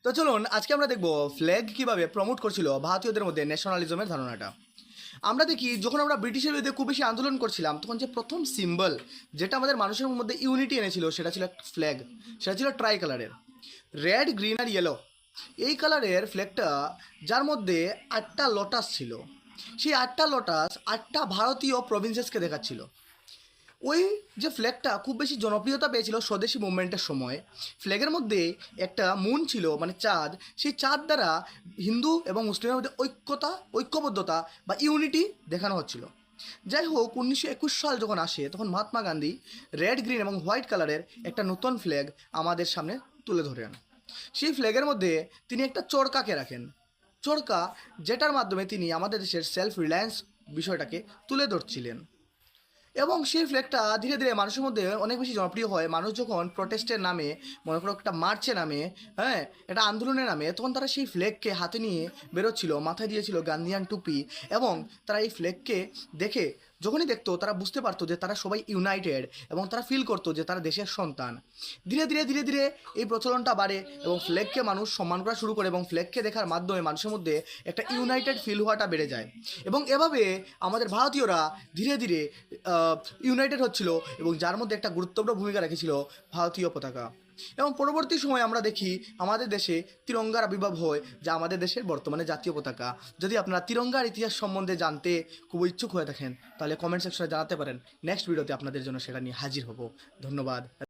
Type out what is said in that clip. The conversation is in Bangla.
তো চলুন আজকে আমরা দেখব ফ্ল্যাগ কিভাবে প্রমোট করছিল ভারতীয়দের মধ্যে ন্যাশনালিজমের ধারণাটা। আমরা দেখি যখন আমরা ব্রিটিশের বিরুদ্ধে খুব বেশি আন্দোলন করছিলাম তখন যে প্রথম সিম্বল যেটা আমাদের মানুষের মধ্যে ইউনিটি এনেছিল সেটা ছিল ফ্ল্যাগ। সেটা ছিল ট্রাই কালারের, রেড গ্রিন আর ইয়েলো। এই কালারের ফ্ল্যাগটা যার মধ্যে 8টা লোটাস ছিল। সেই 8টা লোটাস 8টা ভারতীয় প্রভিন্সেসকে দেখাচ্ছিল। ওই যে ফ্ল্যাগটা খুব বেশি জনপ্রিয়তা পেয়েছিল স্বদেশী মুভমেন্টের সময়। ফ্ল্যাগের মধ্যে একটা মুন ছিল, মানে চাঁদ। সেই চাঁদ দ্বারা হিন্দু এবং মুসলিমের মধ্যে ঐক্যবদ্ধতা বা ইউনিটি দেখানো হচ্ছিল। যাই হোক, 1921 সাল যখন আসে তখন মহাত্মা গান্ধী রেড গ্রিন এবং হোয়াইট কালারের একটা নতুন ফ্ল্যাগ আমাদের সামনে তুলে ধরেন। সেই ফ্ল্যাগের মধ্যে তিনি একটা চরকাকে রাখেন, চরকা, যেটার মাধ্যমে তিনি আমাদের দেশের সেলফ রিলায়েন্স বিষয়টাকে তুলে ধরছিলেন। এবং সেই ফ্ল্যাগটা ধীরে ধীরে মানুষের মধ্যে অনেক বেশি জনপ্রিয় হয়। মানুষ যখন প্রটেস্টের নামে, মনে করো একটা মার্চের নামে, হ্যাঁ, একটা আন্দোলনের নামে, তখন তারা সেই ফ্ল্যাগকে হাতে নিয়ে বেরোচ্ছিল, মাথায় দিয়েছিল গান্ধিয়ান টুপি। এবং তারা এই ফ্ল্যাগকে দেখে, যখনই দেখতো, তারা বুঝতে পারতো যে তারা সবাই ইউনাইটেড এবং তারা ফিল করতো যে তারা দেশের সন্তান। ধীরে ধীরে ধীরে ধীরে এই প্রচলনটা বাড়ে এবং ফ্ল্যাগকে মানুষ সম্মান করা শুরু করে এবং ফ্ল্যাগকে দেখার মাধ্যমে মানুষের মধ্যে একটা ইউনাইটেড ফিল হওয়াটা বেড়ে যায়। এবং এভাবে আমাদের ভারতীয়রা ধীরে ধীরে ইউনাইটেড হচ্ছিল এবং যার মধ্যে একটা গুরুত্বপূর্ণ ভূমিকা রেখেছিল ভারতীয় পতাকা। এবং পরবর্তী সময়ে আমরা দেখি আমাদের দেশে তিরঙ্গার আবির্ভাব হয়, যা আমাদের দেশের বর্তমানে জাতীয় পতাকা। যদি আপনারা তিরঙ্গার ইতিহাস সম্বন্ধে জানতে খুব ইচ্ছুক হয়ে থাকেন তাহলে কমেন্ট সেকশনে জানাতে পারেন। নেক্সট ভিডিওতে আপনাদের জন্য সেটা নিয়ে হাজির হব। ধন্যবাদ।